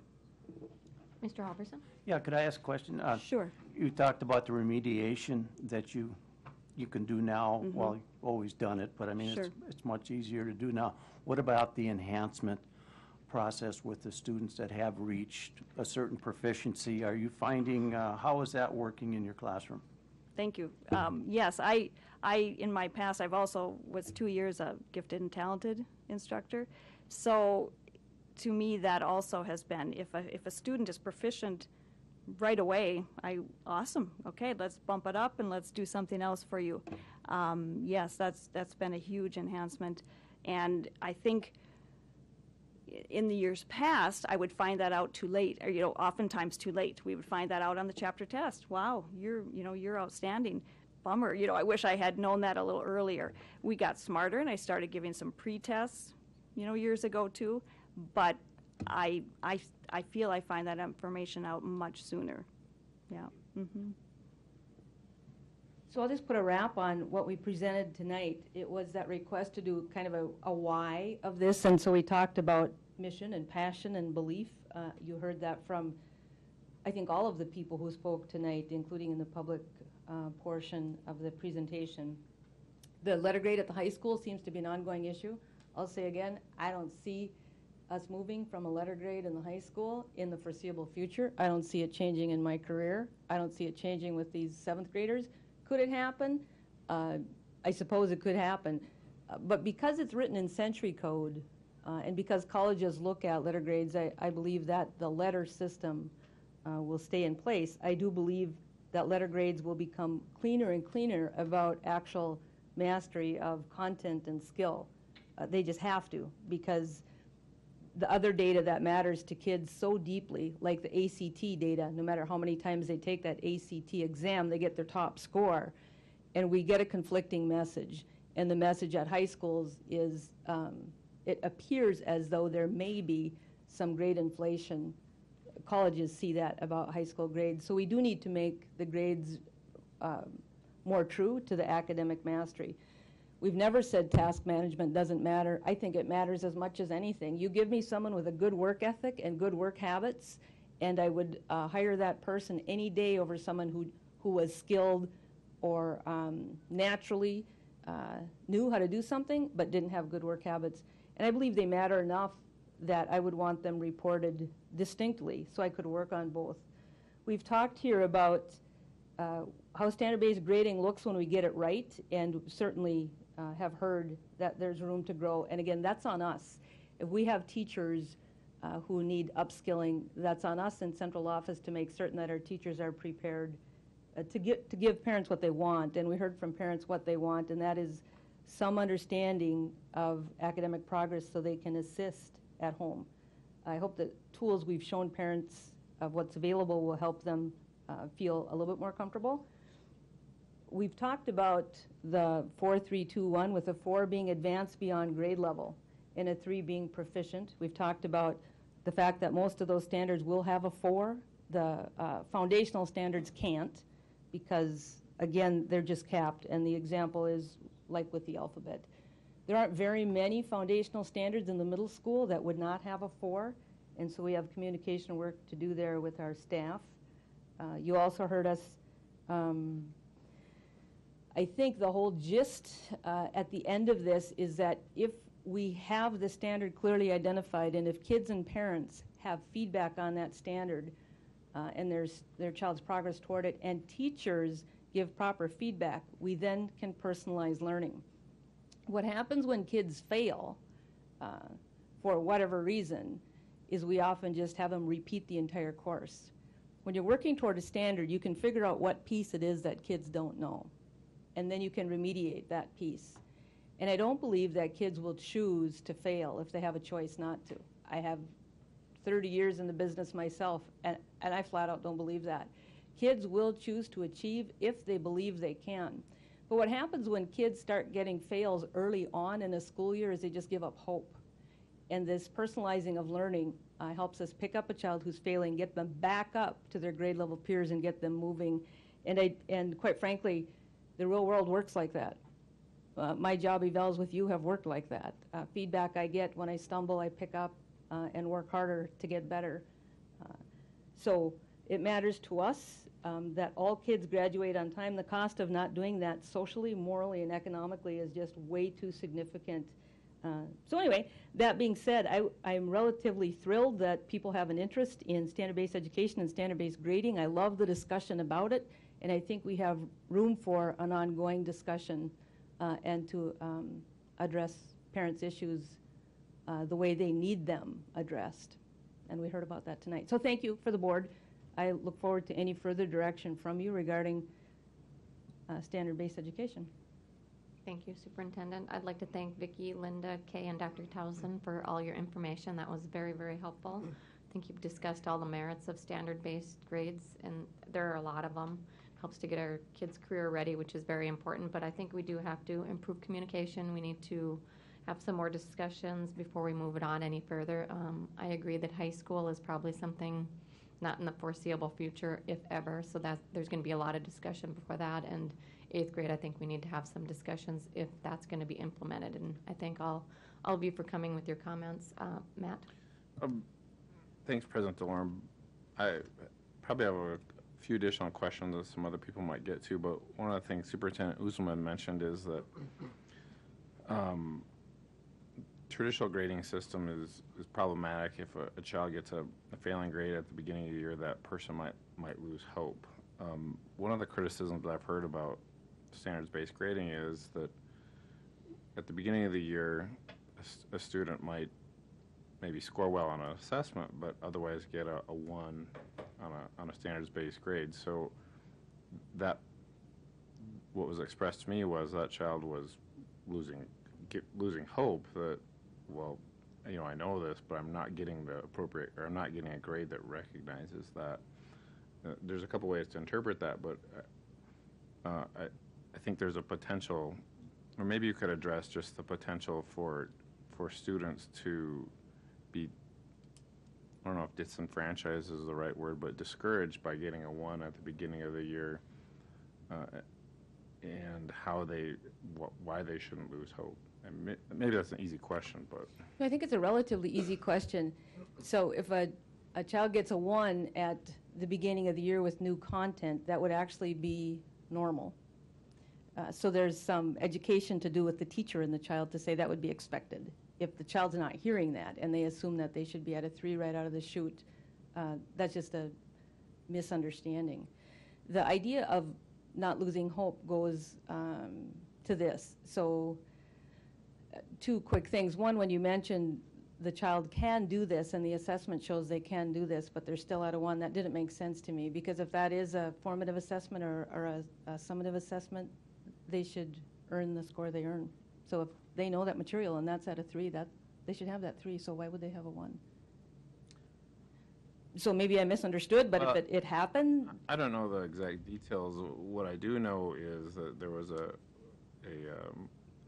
Mr. Halverson? Yeah, could I ask a question? Sure. You talked about the remediation that you can do now. Well, you've always done it, but I mean, Sure. it's much easier to do now. What about the enhancement process with the students that have reached a certain proficiency? Are you finding, how is that working in your classroom? Thank you. Yes, I in my past, I've also was 2 years a gifted and talented instructor. So to me, that also has been, if a student is proficient right away, awesome. Okay, let's bump it up and let's do something else for you. Yes, that's been a huge enhancement. And I think in the years past, I would find that out too late, or oftentimes too late. We would find that out on the chapter test. Wow, you're outstanding. Bummer. I wish I had known that a little earlier. We got smarter, and I started giving some pre-tests, years ago too. But I feel I find that information out much sooner. Yeah. So I'll just put a wrap on what we presented tonight. It was that request to do kind of a why of this, and so we talked about mission and passion and belief. You heard that from, I think, all of the people who spoke tonight, including in the public portion of the presentation. The letter grade at the high school seems to be an ongoing issue. I'll say again, I don't see us moving from a letter grade in the high school in the foreseeable future. I don't see it changing in my career. I don't see it changing with these 7th graders. Could it happen? I suppose it could happen. But because it's written in century code, and because colleges look at letter grades, I believe that the letter system will stay in place. I do believe that letter grades will become cleaner and cleaner about actual mastery of content and skill. They just have to, because the other data that matters to kids so deeply, like the ACT data, no matter how many times they take that ACT exam, they get their top score. And we get a conflicting message. And the message at high schools is, it appears as though there may be some grade inflation. Colleges see that about high school grades. So we do need to make the grades more true to the academic mastery. We've never said task management doesn't matter. I think it matters as much as anything. You give me someone with a good work ethic and good work habits, and I would hire that person any day over someone who was skilled or naturally knew how to do something but didn't have good work habits. And I believe they matter enough that I would want them reported distinctly so I could work on both. We've talked here about how standard-based grading looks when we get it right, and certainly have heard that there's room to grow. And again, that's on us. If we have teachers who need upskilling, that's on us in central office to make certain that our teachers are prepared to give parents what they want. And we heard from parents what they want, and that is some understanding of academic progress so they can assist at home. I hope that tools we've shown parents of what's available will help them feel a little bit more comfortable. We've talked about the 4-3-2-1, with a 4 being advanced beyond grade level and a 3 being proficient. We've talked about the fact that most of those standards will have a 4. The foundational standards can't because, again, they're just capped, and the example is like with the alphabet. There aren't very many foundational standards in the middle school that would not have a 4, and so we have communication work to do there with our staff. You also heard us, I think the whole gist at the end of this is that if we have the standard clearly identified, and if kids and parents have feedback on that standard and their child's progress toward it, and teachers give proper feedback, we then can personalize learning. What happens when kids fail for whatever reason is we often just have them repeat the entire course. When you're working toward a standard, you can figure out what piece it is that kids don't know, and then you can remediate that piece. And I don't believe that kids will choose to fail if they have a choice not to. I have 30 years in the business myself, and I flat out don't believe that. Kids will choose to achieve if they believe they can. But what happens when kids start getting fails early on in a school year is they just give up hope. And this personalizing of learning helps us pick up a child who's failing, get them back up to their grade level peers and get them moving. And quite frankly, the real world works like that. My job evals with you have worked like that. Feedback I get when I stumble, I pick up and work harder to get better. So it matters to us that all kids graduate on time. The cost of not doing that socially, morally, and economically is just way too significant. So anyway, that being said, I'm relatively thrilled that people have an interest in standard-based education and standard-based grading. I love the discussion about it, and I think we have room for an ongoing discussion and to address parents' issues the way they need them addressed. And we heard about that tonight. So thank you for the board. I look forward to any further direction from you regarding standard-based education. Thank you, Superintendent. I'd like to thank Vicki, Linda, Kay, and Dr. Towson for all your information. That was very, very helpful. I think you've discussed all the merits of standard-based grades, and there are a lot of them. Helps to get our kids' career ready, which is very important, but I think we do have to improve communication. We need to have some more discussions before we move it on any further. I agree that high school is probably something not in the foreseeable future, if ever, so that there's going to be a lot of discussion before that, and 8th grade, I think we need to have some discussions if that's going to be implemented, and I thank all of you for coming with your comments. Matt? Thanks, President DeLorme. I probably have a few additional questions that some other people might get to, but one of the things Superintendent Uzelman mentioned is that traditional grading system is problematic. If a child gets a failing grade at the beginning of the year, that person might lose hope. One of the criticisms that I've heard about standards-based grading is that at the beginning of the year, a student might maybe score well on an assessment, but otherwise get a 1 on a standards-based grade. So that, what was expressed to me was that child was losing hope that, well, you know, I know this, but I'm not getting the appropriate, or I'm not getting a grade that recognizes that. There's a couple ways to interpret that, but I think there's a potential, or maybe you could address just the potential for students to be, I don't know if disenfranchised is the right word, but discouraged by getting a 1 at the beginning of the year, and why they shouldn't lose hope. And maybe that's an easy question, but. I think it's a relatively easy question. So if a child gets a 1 at the beginning of the year with new content, that would actually be normal. So there's some education to do with the teacher and the child to say that would be expected. If the child's not hearing that and they assume that they should be at a 3 right out of the chute, that's just a misunderstanding. The idea of not losing hope goes to this. So 2 quick things. One, when you mentioned the child can do this and the assessment shows they can do this, but they're still at a 1, that didn't make sense to me, because if that is a formative assessment or a summative assessment, they should earn the score they earn. So if they know that material and that's at a 3, that they should have that 3, so why would they have a 1? So maybe I misunderstood, but if it happened? I don't know the exact details. What I do know is that there was an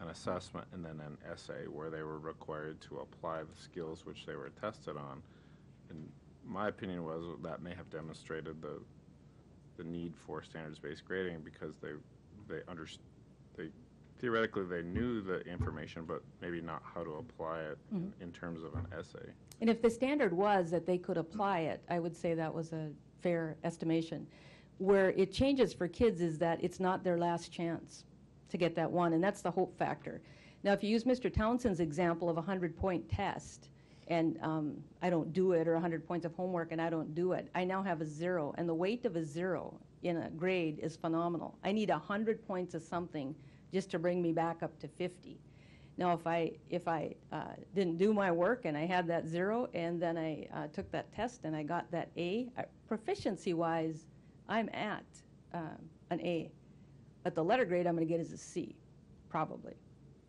assessment and then an essay where they were required to apply the skills which they were tested on. And my opinion was that may have demonstrated the need for standards-based grading, because they theoretically they knew the information, but maybe not how to apply it in terms of an essay. And if the standard was that they could apply it, I would say that was a fair estimation. Where it changes for kids is that it's not their last chance to get that 1, and that's the hope factor. Now, if you use Mr. Townsend's example of a 100-point test, and I don't do it, or 100 points of homework and I don't do it, I now have a 0, and the weight of a 0 in a grade is phenomenal. I need 100 points of something just to bring me back up to 50. Now, if I didn't do my work and I had that 0, and then I took that test and I got that A, proficiency-wise, I'm at an A. But the letter grade I'm going to get is a C, probably,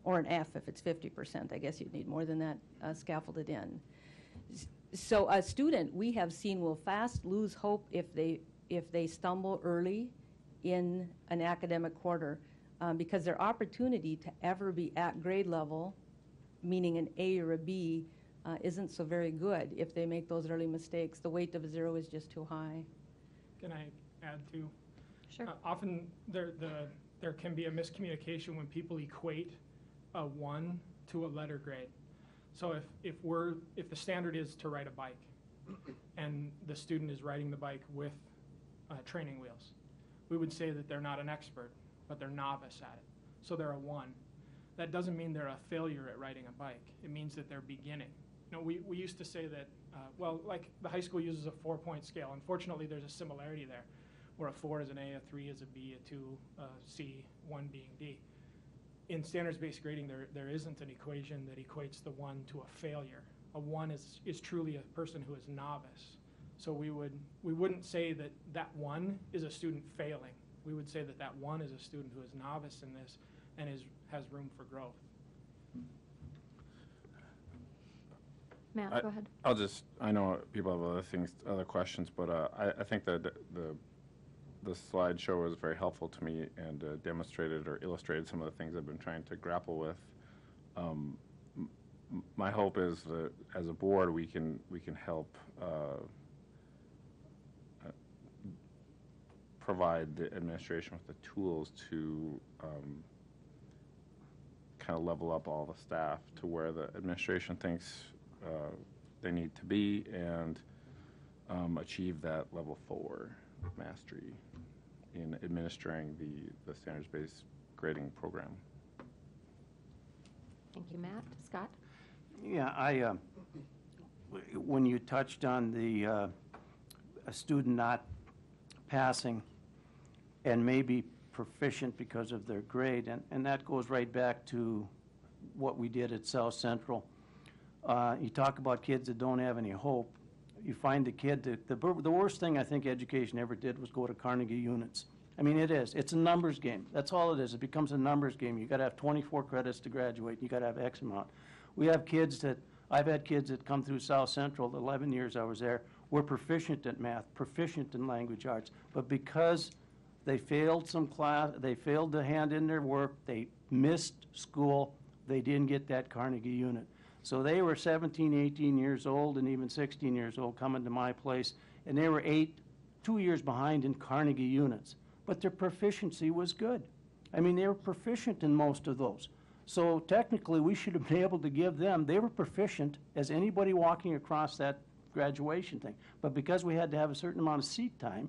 or an F if it's 50%. I guess you'd need more than that scaffolded in. So a student we have seen will fast lose hope if they stumble early in an academic quarter, because their opportunity to ever be at grade level, meaning an A or a B, isn't so very good if they make those early mistakes. The weight of a 0 is just too high. Can I add too? Sure. Often there can be a miscommunication when people equate a 1 to a letter grade. So if the standard is to ride a bike, and the student is riding the bike with training wheels, we would say that they're not an expert, but they're novice at it. So they're a 1. That doesn't mean they're a failure at riding a bike. It means that they're beginning. You know, we used to say that, like the high school uses a 4-point scale. Unfortunately, there's a similarity there, where a 4 is an A, a 3 is a B, a 2, C, 1 being D. In standards-based grading, there isn't an equation that equates the 1 to a failure. A 1 is truly a person who is novice. So we wouldn't say that 1 is a student failing. We would say that 1 is a student who is novice in this and has room for growth. Matt, go ahead. I know people have other questions, but I think that the slideshow was very helpful to me and demonstrated or illustrated some of the things I've been trying to grapple with. My hope is that as a board we can help provide the administration with the tools to kind of level up all the staff to where the administration thinks they need to be, and achieve that level 4 mastery in administering the standards-based grading program. Thank you, Matt. Scott? Yeah, when you touched on the a student not passing and maybe proficient because of their grade, and that goes right back to what we did at South Central. You talk about kids that don't have any hope. You find the kid that the worst thing I think education ever did was go to Carnegie units. I mean, it is. It's a numbers game. That's all it is. It becomes a numbers game. You got to have 24 credits to graduate. You got to have X amount. We have kids I've had kids that come through South Central, the 11 years I was there, were proficient at math, proficient in language arts, but because they failed some class, they failed to hand in their work, they missed school, they didn't get that Carnegie unit. So they were 17, 18 years old, and even 16 years old coming to my place, and they were 2 years behind in Carnegie units. But their proficiency was good. I mean, they were proficient in most of those. So technically, we should have been able to give them, they were proficient as anybody walking across that graduation thing. But because we had to have a certain amount of seat time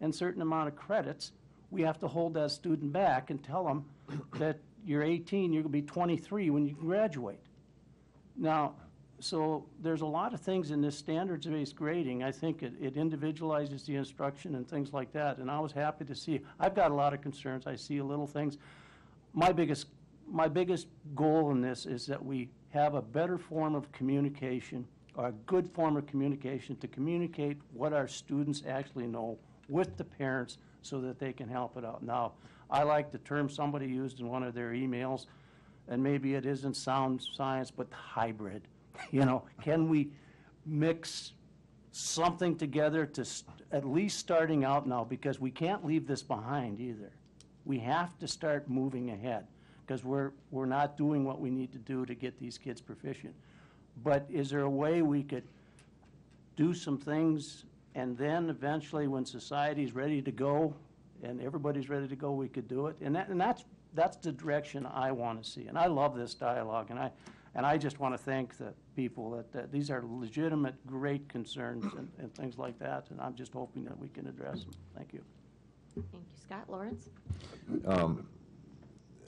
and a certain amount of credits, we have to hold that student back and tell them that you're 18, you're going to be 23 when you can graduate. Now, so there's a lot of things in this standards-based grading. I think it individualizes the instruction and things like that, and I was happy to see. I've got a lot of concerns. I see little things. My biggest goal in this is that we have a better form of communication, or a good form of communication, to communicate what our students actually know with the parents so that they can help it out. Now, I like the term somebody used in one of their emails, and maybe it isn't sound science, but hybrid. You know, can we mix something together to at least starting out now, because we can't leave this behind either. We have to start moving ahead, because we're not doing what we need to do to get these kids proficient. But is there a way we could do some things, and then eventually when society's ready to go and everybody's ready to go, we could do it? And that's the direction I want to see. And I love this dialogue, and I just want to thank the people that these are legitimate, great concerns and things like that, and I'm just hoping that we can address them. Thank you. Thank you, Scott. Lawrence?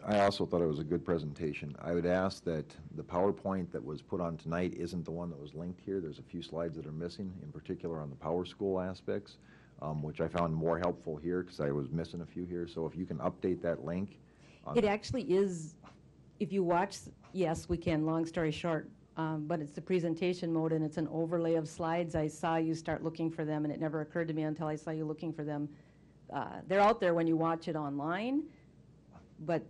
I also thought it was a good presentation. I would ask that the PowerPoint that was put on tonight isn't the one that was linked here. There's a few slides that are missing, in particular on the Power School aspects, which I found more helpful here because I was missing a few here. So if you can update that link. It actually is, if you watch, yes, we can, long story short, but it's the presentation mode and it's an overlay of slides. I saw you start looking for them and it never occurred to me until I saw you looking for them. They're out there when you watch it online, but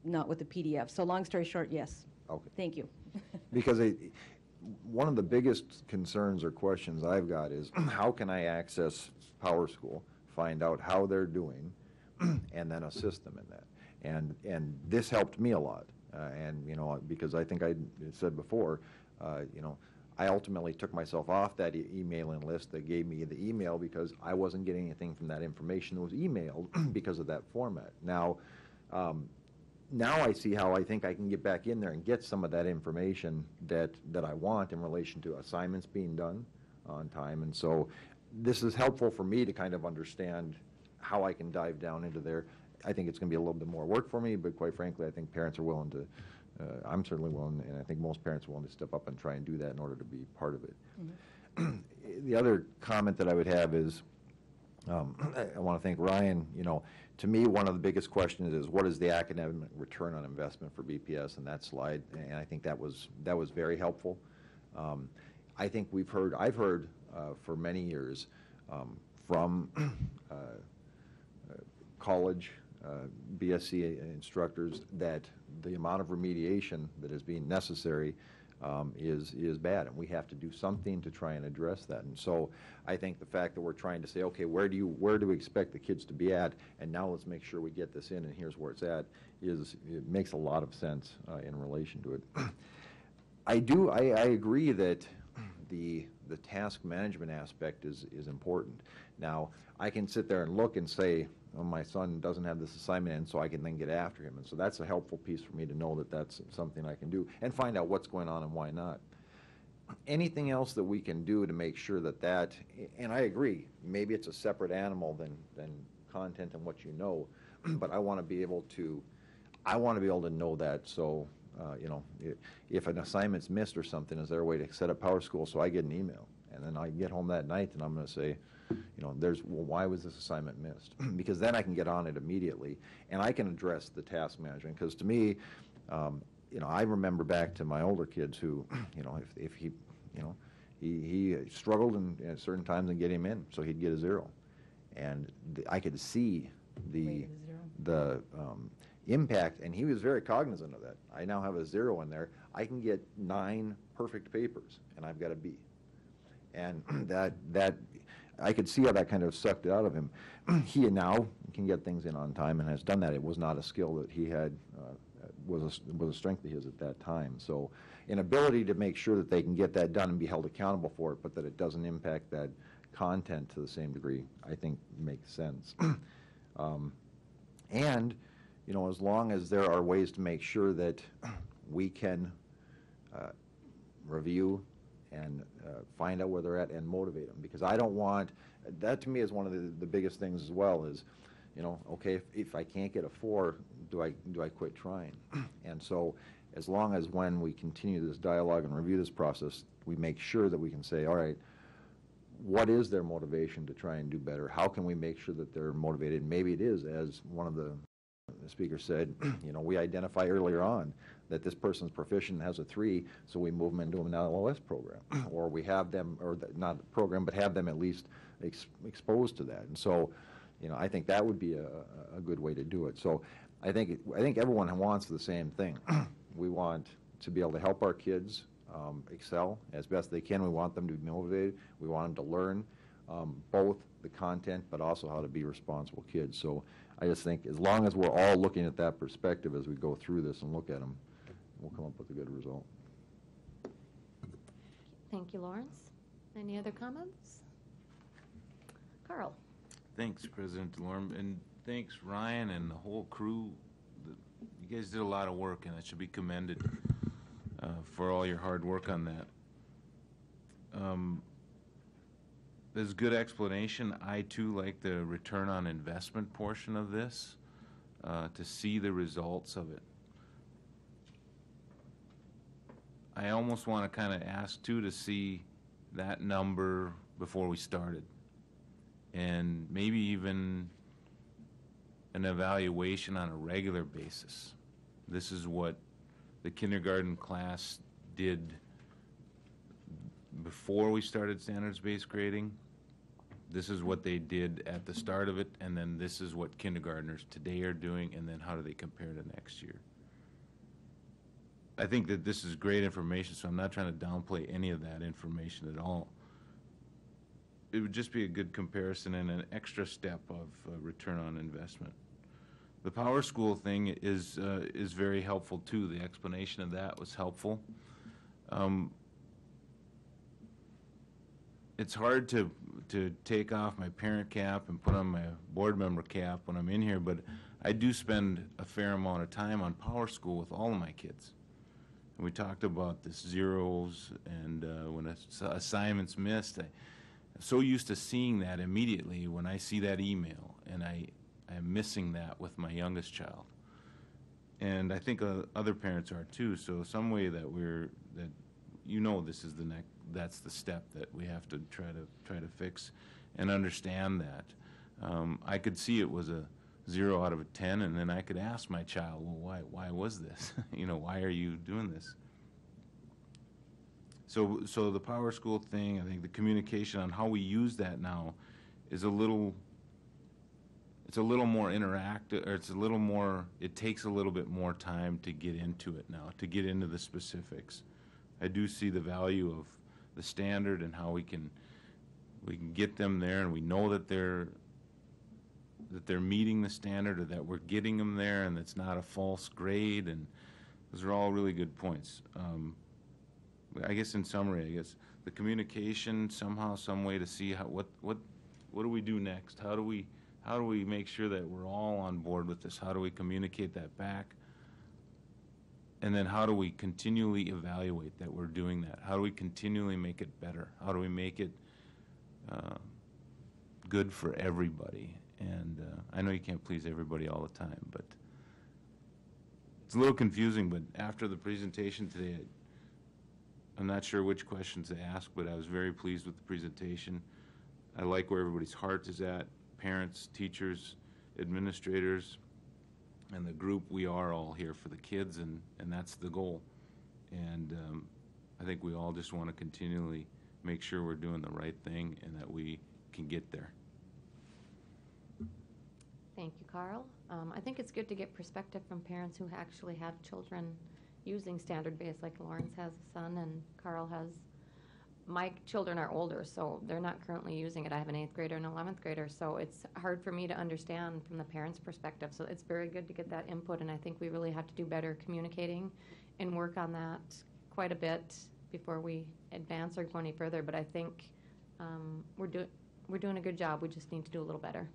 not with the PDF. So long story short, yes. Okay. Thank you. Because one of the biggest concerns or questions I've got is how can I access Power School, find out how they're doing, and then assist them in that. And this helped me a lot. And, you know, because I think I said before, you know, I ultimately took myself off that emailing list that gave me the email because I wasn't getting anything from that information that was emailed because of that format. Now I see how I think I can get back in there and get some of that information that I want in relation to assignments being done on time. And so this is helpful for me to kind of understand how I can dive down into there. I think it's going to be a little bit more work for me, but quite frankly, I think parents are willing to, I'm certainly willing, and I think most parents are willing to step up and try and do that in order to be part of it. Mm-hmm. The other comment that I would have is, I want to thank Ryan. You know, to me, one of the biggest questions is what is the academic return on investment for BPS in that slide, and I think that was very helpful. I think I've heard for many years from college BSc instructors that the amount of remediation that is being necessary is bad, and we have to do something to try and address that. And so I think the fact that we're trying to say, okay, where do we expect the kids to be at, and now let's make sure we get this in, and here's where it's at, it makes a lot of sense in relation to it. I agree that the task management aspect is important. Now, I can sit there and look and say, oh, my son doesn't have this assignment in, so I can then get after him. And so that's a helpful piece for me to know that that's something I can do and find out what's going on and why not. Anything else that we can do to make sure that, and I agree, maybe it's a separate animal than content and what you know, but I want to be able to know that. So, you know, if an assignment's missed or something, is there a way to set up Power School so I get an email? And then I get home that night and I'm going to say, you know, why was this assignment missed? Because then I can get on it immediately and I can address the task management. Because to me, you know, I remember back to my older kids who, you know, if he, you know, he struggled at certain times and get him in, so he'd get a 0. And I could see the impact, and he was very cognizant of that. I now have a 0 in there. I can get 9 perfect papers, and I've got a B. And that I could see how that kind of sucked it out of him. He now can get things in on time and has done that. It was not a skill that he had, was a strength of his at that time. So an ability to make sure that they can get that done and be held accountable for it, but that it doesn't impact that content to the same degree, I think makes sense. And, you know, as long as there are ways to make sure that we can review and find out where they're at and motivate them, because I don't want, that to me is one of the biggest things as well is, you know, okay, if I can't get a 4, do I quit trying? And so as long as when we continue this dialogue and review this process, we make sure that we can say, all right, what is their motivation to try and do better? How can we make sure that they're motivated? Maybe it is, as one of the speakers said, you know, we identify earlier on that this person's proficient and has a 3, so we move them into an LOS program, or we have them, or not a program, but have them at least exposed to that. And so, you know, I think that would be a good way to do it. So I think everyone wants the same thing. We want to be able to help our kids excel as best they can. We want them to be motivated. We want them to learn both the content, but also how to be responsible kids. So I just think as long as we're all looking at that perspective as we go through this and look at them, we'll come up with a good result. Thank you, Lawrence. Any other comments? Carl. Thanks, President DeLorme, and thanks, Ryan and the whole crew. You guys did a lot of work, and it should be commended for all your hard work on that. There's a good explanation. I, too, like the return on investment portion of this. to see the results of it. I almost want to kind of ask, too, to see that number before we started, and maybe even an evaluation on a regular basis. This is what the kindergarten class did before we started standards-based grading. This is what they did at the start of it, and then this is what kindergartners today are doing, and then how do they compare to next year? I think that this is great information, so I'm not trying to downplay any of that information at all. It would just be a good comparison and an extra step of return on investment. The Power School thing is very helpful too. The explanation of that was helpful. It's hard to take off my parent cap and put on my board member cap when I'm in here, but I do spend a fair amount of time on Power School with all of my kids. And we talked about this zeros and when assignments missed. I'm so used to seeing that immediately when I see that email, and I'm missing that with my youngest child. And I think other parents are too. So some way that this is the next. That's the step that we have to try to fix and understand that. I could see it was a 0 out of a 10, and then I could ask my child, well, why was this? Why are you doing this? So the Power School thing, I think the communication on how we use that now is it's a little more interactive, or it takes a little bit more time to get into it now, to get into the specifics. I do see the value of the standard and how we can get them there, and we know that they're meeting the standard, or that we're getting them there, and it's not a false grade. And those are all really good points. I guess in summary, the communication somehow, some way to see what do we do next? How do we make sure that we're all on board with this? How do we communicate that back? And then how do we continually evaluate that we're doing that? How do we continually make it better? How do we make it good for everybody? And I know you can't please everybody all the time, but it's a little confusing. But after the presentation today, I'm not sure which questions to ask, but I was very pleased with the presentation. I like where everybody's heart is at, parents, teachers, administrators, and the group. We are all here for the kids, and that's the goal. And I think we all just want to continually make sure we're doing the right thing and that we can get there. Thank you, Carl. I think it's good to get perspective from parents who actually have children using standard-based, like Lawrence has a son and Carl has. My children are older, so they're not currently using it. I have an 8th grader and an 11th grader, so it's hard for me to understand from the parents' perspective. So it's very good to get that input, and I think we really have to do better communicating and work on that quite a bit before we advance or go any further. But I think we're doing a good job. We just need to do a little better.